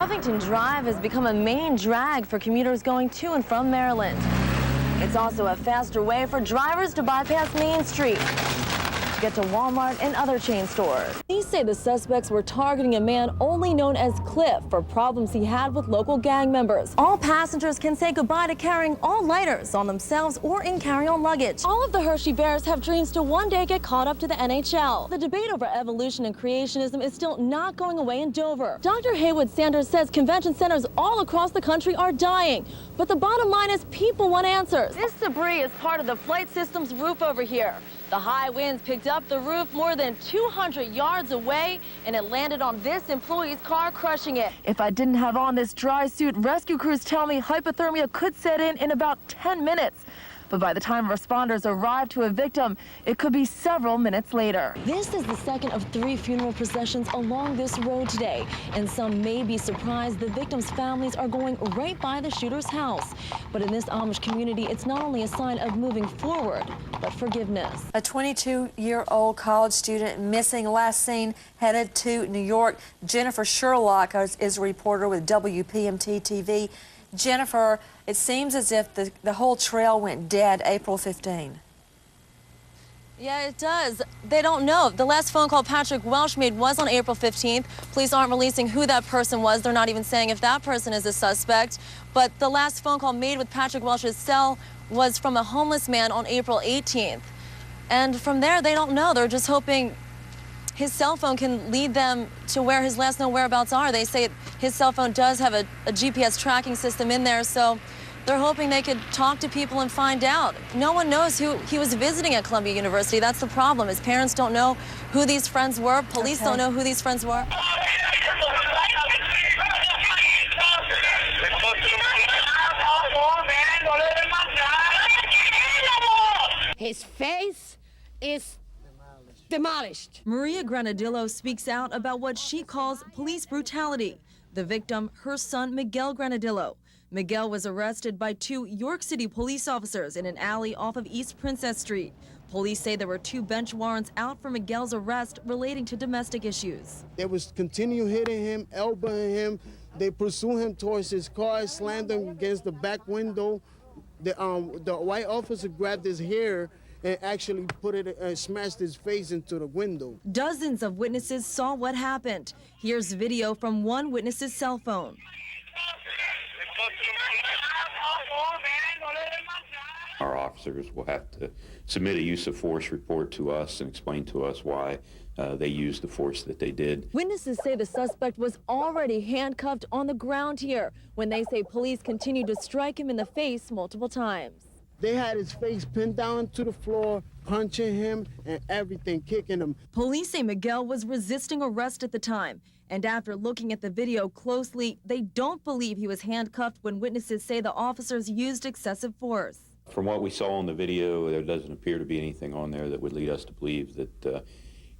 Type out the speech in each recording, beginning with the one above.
Huffington Drive has become a main drag for commuters going to and from Maryland. It's also a faster way for drivers to bypass Main Street to get to Walmart and other chain stores. Police say the suspects were targeting a man only known as Cliff for problems he had with local gang members. All passengers can say goodbye to carrying all lighters on themselves or in carry-on luggage. All of the Hershey Bears have dreams to one day get caught up to the NHL. The debate over evolution and creationism is still not going away in Dover. Dr. Haywood Sanders says convention centers all across the country are dying. But the bottom line is people want answers. This debris is part of the flight system's roof over here. The high winds picked up the roof more than 200 yards away, and it landed on this employee's car, crushing it. If I didn't have on this dry suit, rescue crews tell me hypothermia could set in about 10 minutes. But by the time responders arrive to a victim, it could be several minutes later. This is the second of 3 funeral processions along this road today, and some may be surprised the victims' families are going right by the shooter's house. But in this Amish community, it's not only a sign of moving forward, but forgiveness. A 22-year-old college student missing, last seen headed to New York. Jennifer Sherlock is a reporter with WPMT TV. Jennifer, it seems as if the whole trail went dead April 15. Yeah, it does. They don't know. The last phone call Patrick Welsh made was on April 15th. Police aren't releasing who that person was. They're not even saying if that person is a suspect. But the last phone call made with Patrick Welsh's cell was from a homeless man on April 18th. And from there, they don't know. They're just hoping his cell phone can lead them to where his last known whereabouts are. They say his cell phone does have a GPS tracking system in there, so they're hoping they could talk to people and find out. No one knows who he was visiting at Columbia University. That's the problem. His parents don't know who these friends were. Police don't know who these friends were. His face is demolished. Maria Granadillo speaks out about what she calls police brutality. The victim, her son, Miguel Granadillo. Miguel was arrested by 2 York City police officers in an alley off of East Princess Street. Police say there were 2 bench warrants out for Miguel's arrest relating to domestic issues. They was continue hitting him, elbowing him. They pursued him towards his car, slammed him against the back window. The white officer grabbed his hair and actually smashed his face into the window. Dozens of witnesses saw what happened. Here's video from one witness's cell phone. Our officers will have to submit a use of force report to us and explain to us why they used the force that they did. Witnesses say the suspect was already handcuffed on the ground here when they say police continued to strike him in the face multiple times. They had his face pinned down to the floor, punching him and everything, kicking him. Police say Miguel was resisting arrest at the time. And after looking at the video closely, they don't believe he was handcuffed when witnesses say the officers used excessive force. From what we saw in the video, there doesn't appear to be anything on there that would lead us to believe that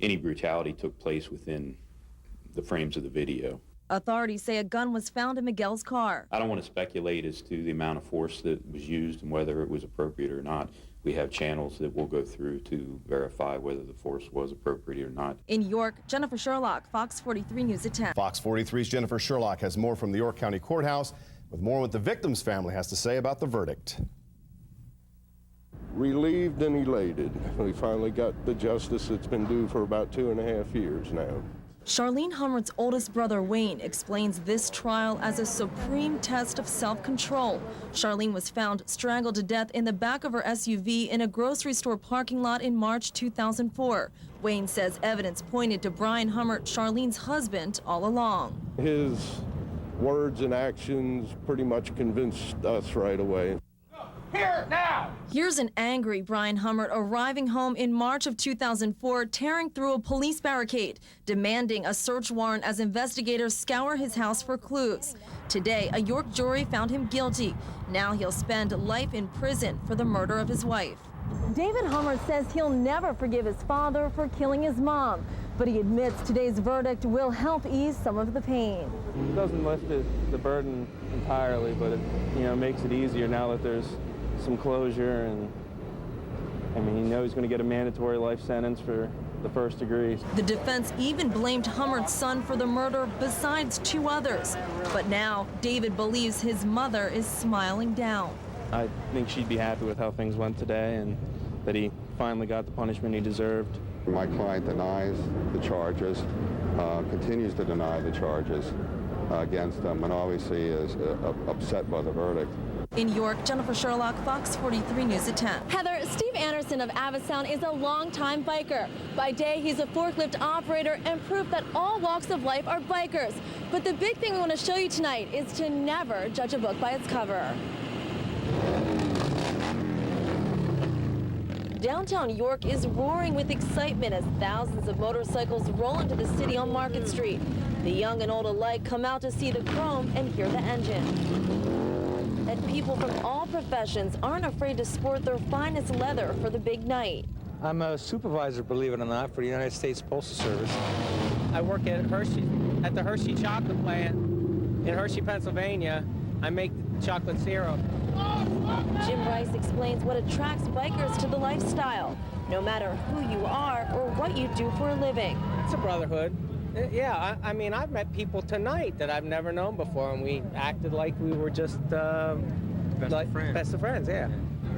any brutality took place within the frames of the video. Authorities say a gun was found in Miguel's car. I don't want to speculate as to the amount of force that was used and whether it was appropriate or not. We have channels that we'll go through to verify whether the force was appropriate or not. In York, Jennifer Sherlock, Fox 43 News at 10. Fox 43's Jennifer Sherlock has more from the York County Courthouse with more what the victim's family has to say about the verdict. Relieved and elated. We finally got the justice that's been due for about 2.5 years now. Charlene Hummert's oldest brother, Wayne, explains this trial as a supreme test of self-control. Charlene was found strangled to death in the back of her SUV in a grocery store parking lot in March 2004. Wayne says evidence pointed to Brian Hummert, Charlene's husband, all along. His words and actions pretty much convinced us right away. Here, now! Here's an angry Brian Hummert arriving home in March of 2004, tearing through a police barricade, demanding a search warrant as investigators scour his house for clues. Today, a York jury found him guilty. Now he'll spend life in prison for the murder of his wife. David Hummert says he'll never forgive his father for killing his mom, but he admits today's verdict will help ease some of the pain. It doesn't lift the burden entirely, but it makes it easier now that there's some closure, and I mean, he knows he's going to get a mandatory life sentence for the first degree. The defense even blamed Hummert's son for the murder besides 2 others. But now David believes his mother is smiling down. I think she'd be happy with how things went today and that he finally got the punishment he deserved. My client denies the charges, continues to deny the charges against them, and obviously is upset by the verdict. In York, Jennifer Sherlock, Fox 43 News at 10. Heather, Steve Anderson of Avisound is a longtime biker. By day, he's a forklift operator and proof that all walks of life are bikers. But the big thing we want to show you tonight is to never judge a book by its cover. Downtown York is roaring with excitement as thousands of motorcycles roll into the city on Market Street. The young and old alike come out to see the chrome and hear the engine. And people from all professions aren't afraid to sport their finest leather for the big night. I'm a supervisor, believe it or not, for the United States Postal Service. I work at Hershey, at the Hershey chocolate plant in Hershey, Pennsylvania. I make chocolate syrup. Jim Rice explains what attracts bikers to the lifestyle, no matter who you are or what you do for a living. It's a brotherhood. Yeah, I mean, I've met people tonight that I've never known before, and we acted like we were just best of friends, yeah.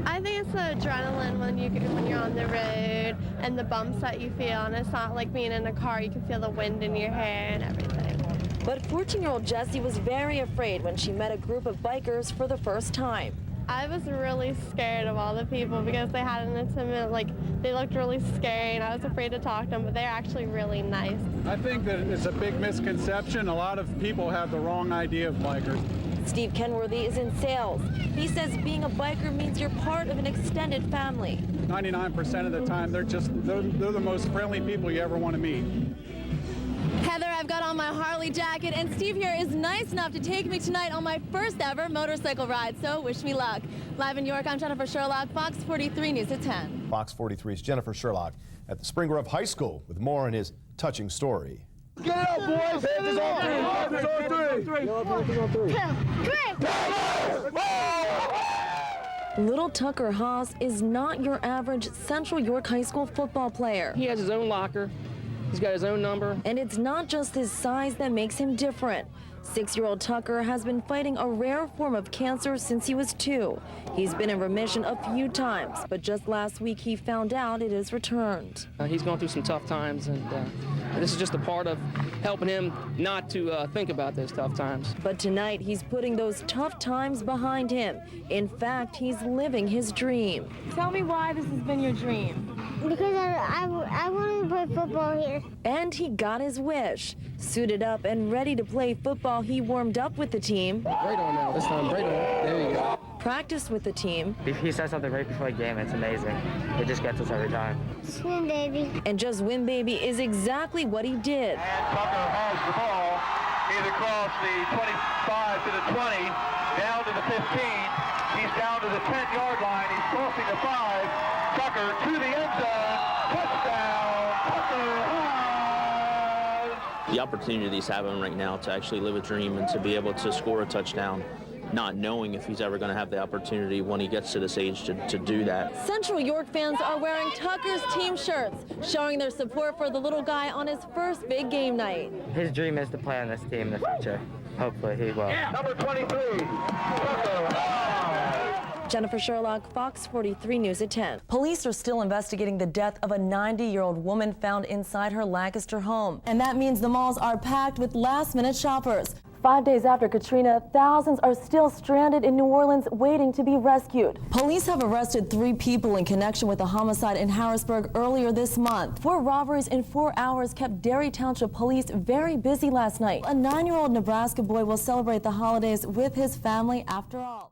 I think it's the adrenaline when you're on the road and the bumps that you feel, and it's not like being in a car. You can feel the wind in your hair and everything. But 14-year-old Jessie was very afraid when she met a group of bikers for the first time. I was really scared of all the people because they had an intimate, they looked really scary, and I was afraid to talk to them, but they're actually really nice. I think that it's a big misconception. A lot of people have the wrong idea of bikers. Steve Kenworthy is in sales. He says being a biker means you're part of an extended family. 99% of the time, they're the most friendly people you ever want to meet. Heather, I've got on my Harley jacket, and Steve here is nice enough to take me tonight on my first ever motorcycle ride, so wish me luck. Live in York, I'm Jennifer Sherlock, Fox 43 News at 10. Fox 43's Jennifer Sherlock at the Spring Grove High School with more on his touching story. Get up, boys! Panthers on three! Little Tucker Haas is not your average Central York High School football player. He has his own locker. He's got his own number. And it's not just his size that makes him different. 6-year-old Tucker has been fighting a rare form of cancer since he was 2. He's been in remission a few times, but just last week he found out it is returned. He's going through some tough times, and this is just a part of helping him not to think about those tough times. But tonight he's putting those tough times behind him. In fact, he's living his dream. Tell me why this has been your dream. Because I wanted to play football here. And he got his wish. Suited up and ready to play football, he warmed up with the team. Right on now, this time, right on. There you go. Practiced with the team. He says something right before the game, it's amazing. It just gets us every time. Win, baby. And just win, baby is exactly what he did. And Tucker has the ball. He's across the 25 to the 20, down to the 15. He's down to the 10-yard line. He's crossing the 5. Tucker to the end zone. Touchdown, Tucker Haas. The opportunity that he's having right now to actually live a dream and to be able to score a touchdown, not knowing if he's ever going to have the opportunity when he gets to this age to do that. Central York fans are wearing Tucker's team shirts, showing their support for the little guy on his first big game night. His dream is to play on this team in the future. Hopefully he will. Number 23, Tucker Haas. Jennifer Sherlock, Fox 43 News at 10. Police are still investigating the death of a 90-year-old woman found inside her Lancaster home. And that means the malls are packed with last-minute shoppers. 5 days after Katrina, thousands are still stranded in New Orleans waiting to be rescued. Police have arrested 3 people in connection with a homicide in Harrisburg earlier this month. 4 robberies in 4 hours kept Derry Township police very busy last night. A 9-year-old Nebraska boy will celebrate the holidays with his family after all.